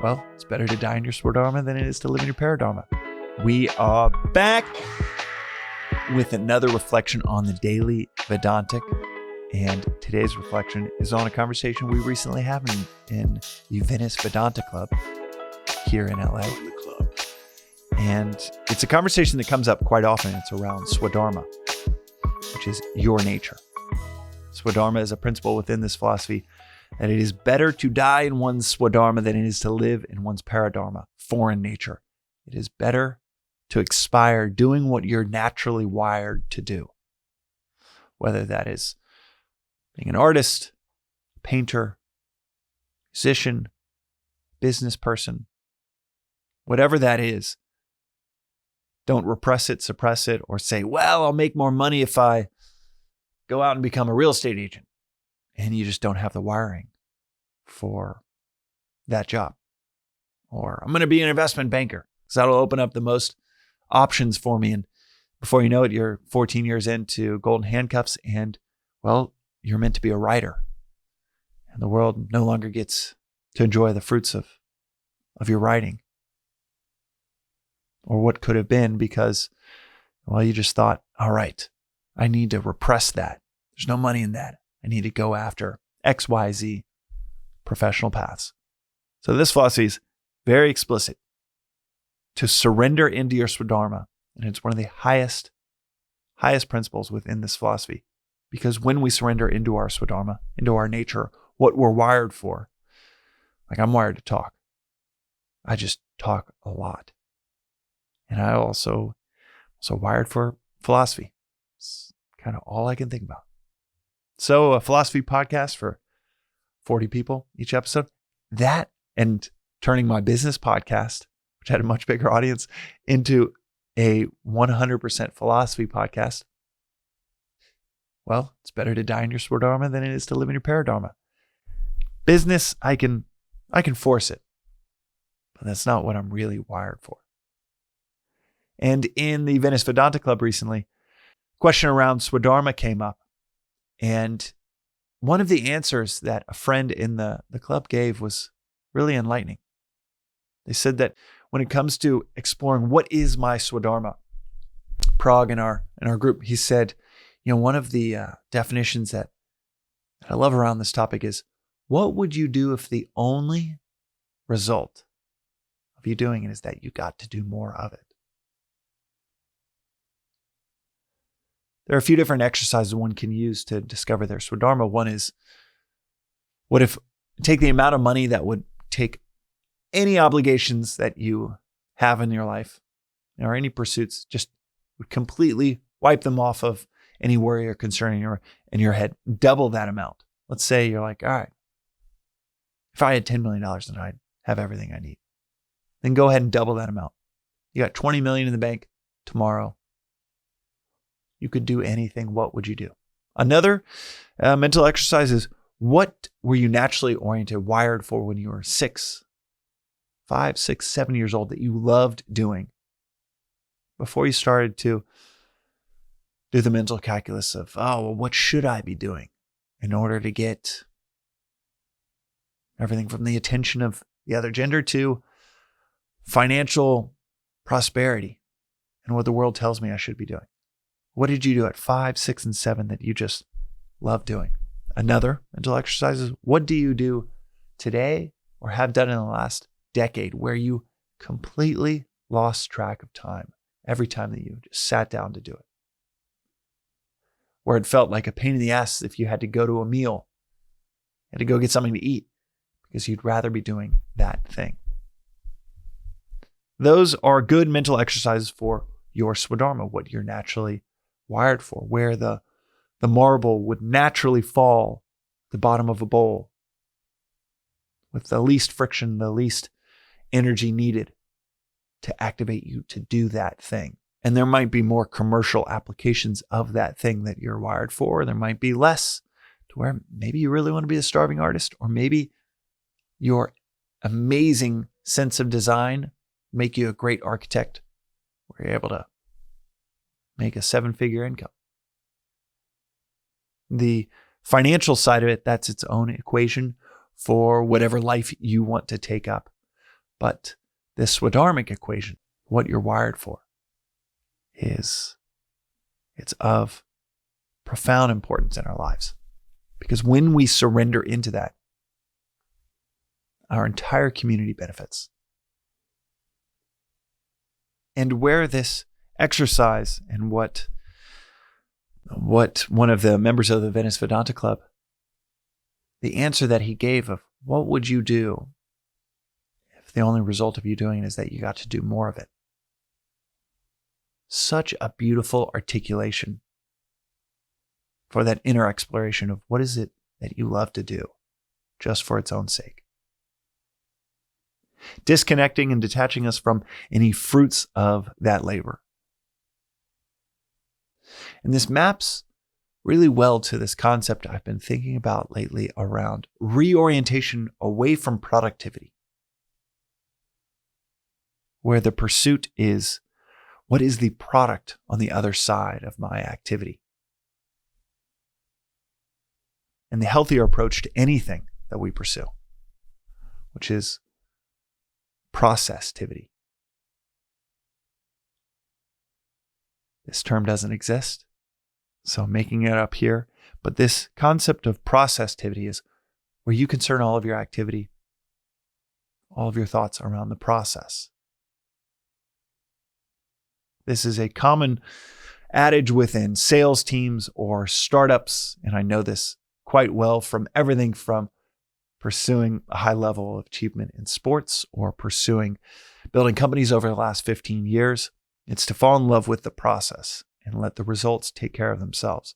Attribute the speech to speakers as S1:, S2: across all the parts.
S1: Well, it's better to die in your Swadharma than it is to live in your Paradharma. We are back with another reflection on the Daily Vedantic. And today's reflection is on a conversation we recently had in the Venice Vedanta Club here in LA. And it's a conversation that comes up quite often. It's around Swadharma, which is your nature. Swadharma is a principle within this philosophy that it is better to die in one's Swadharma than it is to live in one's Paradharma, foreign nature. It is better to expire doing what you're naturally wired to do, whether that is being an artist, painter, musician, business person, whatever that is. Don't repress it, suppress it, or say, well, I'll make more money if I go out and become a real estate agent. And you just don't have the wiring for that job. Or I'm going to be an investment banker because that'll open up the most options for me. And before you know it, you're 14 years into golden handcuffs and, well, you're meant to be a writer. And the world no longer gets to enjoy the fruits of your writing. Or what could have been because, well, you just thought, all right, I need to repress that. There's no money in that. I need to go after X, Y, Z professional paths. So this philosophy is very explicit to surrender into your Swadharma. And it's one of the highest principles within this philosophy. Because when we surrender into our Swadharma, into our nature, what we're wired for, like I'm wired to talk. I just talk a lot. And I also wired for philosophy. It's kind of all I can think about. So a philosophy podcast for 40 people each episode. That and turning my business podcast, which had a much bigger audience, into a 100% philosophy podcast. Well, it's better to die in your Swadharma than it is to live in your Paradharma. Business, I can force it, but that's not what I'm really wired for. And in the Venice Vedanta Club recently, a question around Swadharma came up. And one of the answers that a friend in the club gave was really enlightening. They said that when it comes to exploring what is my Swadharma, Prague in our group, he said, one of the definitions that I love around this topic is, what would you do if the only result of you doing it is that you got to do more of it? There are a few different exercises one can use to discover their Swadharma. One is, what if take the amount of money that would take any obligations that you have in your life or any pursuits, just would completely wipe them off of any worry or concern in your head, double that amount. Let's say you're like, all right, if I had $10 million, then I'd have everything I need. Then go ahead and double that amount. You got $20 million in the bank tomorrow. You could do anything. What would you do? Another mental exercise is, what were you naturally oriented, wired for when you were 5, 6, 7 years old that you loved doing before you started to do the mental calculus of, what should I be doing in order to get everything from the attention of the other gender to financial prosperity and what the world tells me I should be doing? What did you do at 5, 6, and 7 that you just love doing? Another mental exercise is, what do you do today or have done in the last decade where you completely lost track of time every time that you just sat down to do it? Where it felt like a pain in the ass if you had to go to a meal, had to go get something to eat because you'd rather be doing that thing. Those are good mental exercises for your Swadharma, what you're naturally wired for, where the marble would naturally fall at the bottom of a bowl with the least friction, the least energy needed to activate you to do that thing. And there might be more commercial applications of that thing that you're wired for. There might be less, to where maybe you really want to be a starving artist, or maybe your amazing sense of design make you a great architect where you're able to make a 7-figure income. The financial side of it, that's its own equation for whatever life you want to take up. But this Swadharmic equation, what you're wired for, it's of profound importance in our lives. Because when we surrender into that, our entire community benefits. And where this exercise and what one of the members of the Venice Vedanta Club, the answer that he gave of what would you do if the only result of you doing it is that you got to do more of it. Such a beautiful articulation for that inner exploration of what is it that you love to do just for its own sake. Disconnecting and detaching us from any fruits of that labor. And this maps really well to this concept I've been thinking about lately around reorientation away from productivity, where the pursuit is, what is the product on the other side of my activity? And the healthier approach to anything that we pursue, which is processtivity. This term doesn't exist, so I'm making it up here. But this concept of processtivity is where you concern all of your activity, all of your thoughts around the process. This is a common adage within sales teams or startups, and I know this quite well from everything from pursuing a high level of achievement in sports or building companies over the last 15 years. It's to fall in love with the process and let the results take care of themselves.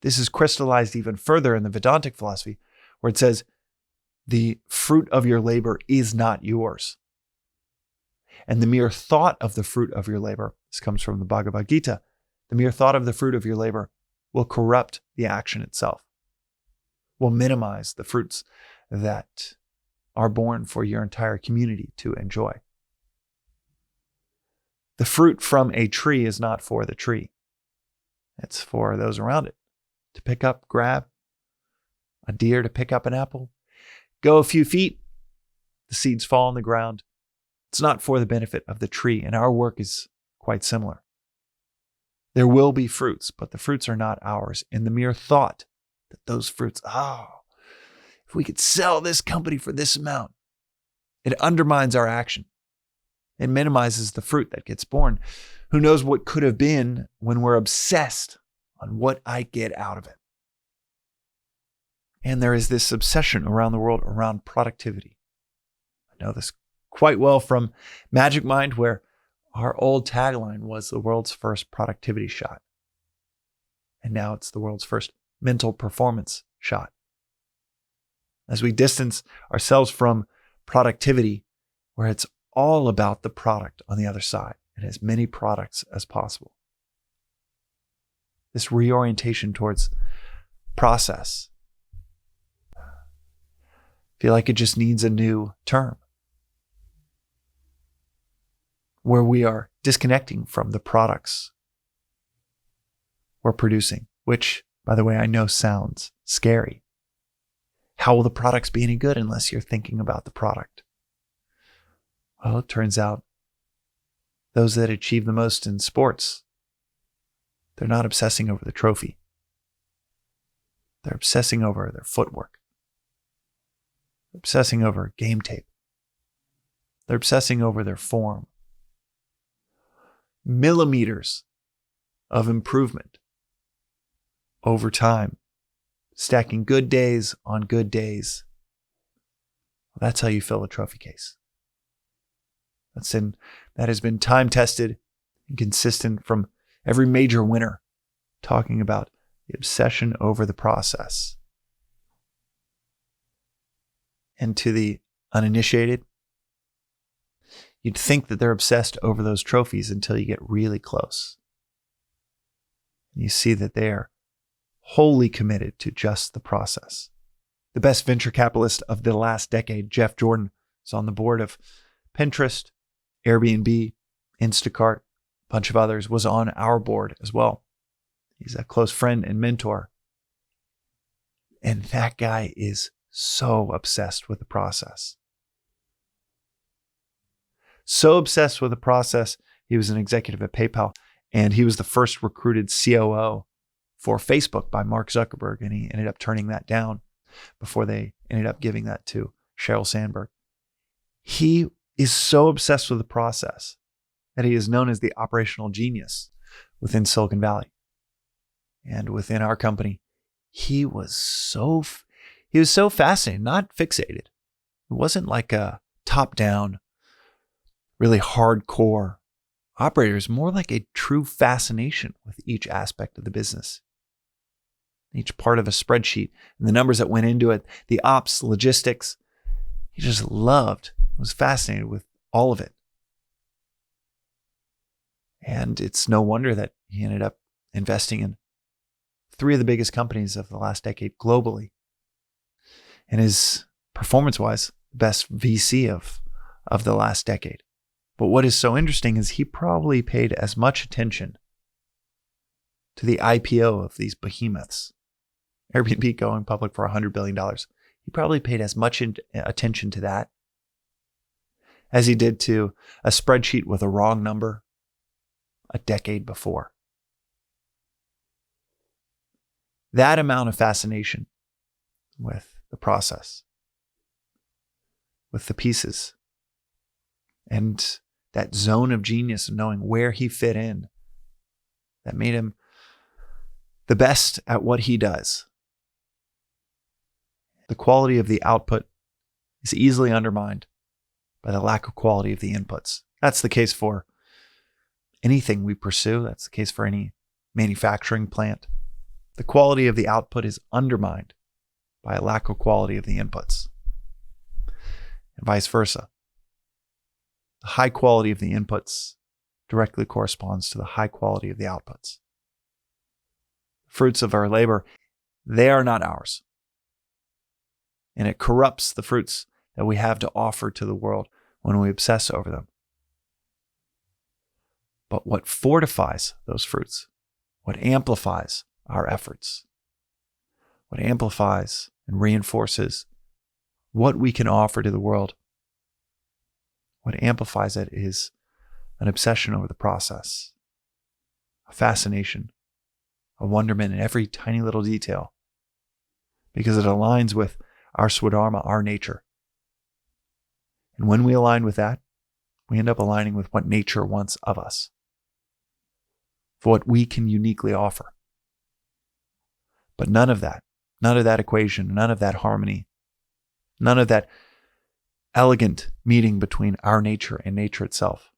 S1: This is crystallized even further in the Vedantic philosophy, where it says, the fruit of your labor is not yours. And the mere thought of the fruit of your labor, this comes from the Bhagavad Gita, the mere thought of the fruit of your labor will corrupt the action itself, will minimize the fruits that are born for your entire community to enjoy. The fruit from a tree is not for the tree. It's for those around it to pick up, grab, a deer to pick up an apple, go a few feet, the seeds fall on the ground. It's not for the benefit of the tree, and our work is quite similar. There will be fruits, but the fruits are not ours. And the mere thought that those fruits, if we could sell this company for this amount, it undermines our action. It minimizes the fruit that gets born. Who knows what could have been when we're obsessed on what I get out of it. And there is this obsession around the world around productivity. I know this quite well from Magic Mind, where our old tagline was the world's first productivity shot. And now it's the world's first mental performance shot. As we distance ourselves from productivity, where it's all about the product on the other side and as many products as possible. This reorientation towards process, I feel like it just needs a new term, where we are disconnecting from the products we're producing, which, by the way, I know sounds scary. How will the products be any good unless you're thinking about the product? Well, it turns out those that achieve the most in sports, they're not obsessing over the trophy. They're obsessing over their footwork. They're obsessing over game tape. They're obsessing over their form. Millimeters of improvement over time, stacking good days on good days. Well, that's how you fill a trophy case. That has been time tested and consistent from every major winner, talking about the obsession over the process. And to the uninitiated, you'd think that they're obsessed over those trophies until you get really close. And you see that they are wholly committed to just the process. The best venture capitalist of the last decade, Jeff Jordan, is on the board of Pinterest, Airbnb, Instacart, a bunch of others, was on our board as well. He's a close friend and mentor. And that guy is so obsessed with the process. So obsessed with the process, he was an executive at PayPal, and he was the first recruited COO for Facebook by Mark Zuckerberg, and he ended up turning that down before they ended up giving that to Sheryl Sandberg. He is so obsessed with the process that he is known as the operational genius within Silicon Valley. And within our company, he was so fascinated, not fixated. It wasn't like a top-down, really hardcore operator. It was more like a true fascination with each aspect of the business. Each part of a spreadsheet and the numbers that went into it, the ops, logistics. He just was fascinated with all of it. And it's no wonder that he ended up investing in 3 of the biggest companies of the last decade globally. And is, performance-wise, best VC of the last decade. But what is so interesting is he probably paid as much attention to the IPO of these behemoths, Airbnb going public for $100 billion. He probably paid as much attention to that as he did to a spreadsheet with a wrong number a decade before. That amount of fascination with the process, with the pieces, and that zone of genius of knowing where he fit in, that made him the best at what he does. The quality of the output is easily undermined by the lack of quality of the inputs. That's the case for anything we pursue. That's the case for any manufacturing plant. The quality of the output is undermined by a lack of quality of the inputs, and vice versa. The high quality of the inputs directly corresponds to the high quality of the outputs. Fruits of our labor, they are not ours. And it corrupts the fruits that we have to offer to the world when we obsess over them. But what fortifies those fruits, what amplifies our efforts, what amplifies and reinforces what we can offer to the world, what amplifies it is an obsession over the process, a fascination, a wonderment in every tiny little detail, because it aligns with our Swadharma, our nature. And when we align with that, we end up aligning with what nature wants of us, for what we can uniquely offer. But none of that equation, none of that harmony, none of that elegant meeting between our nature and nature itself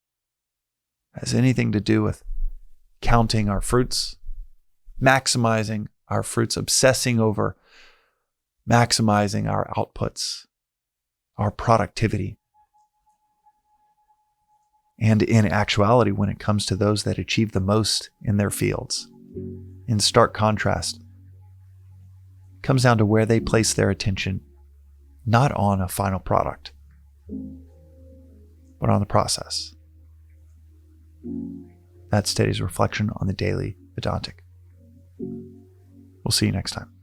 S1: has anything to do with counting our fruits, maximizing our fruits, obsessing over maximizing our outputs, our productivity. And in actuality, when it comes to those that achieve the most in their fields, in stark contrast, it comes down to where they place their attention, not on a final product, but on the process. That's today's reflection on the Daily Vedantic. We'll see you next time.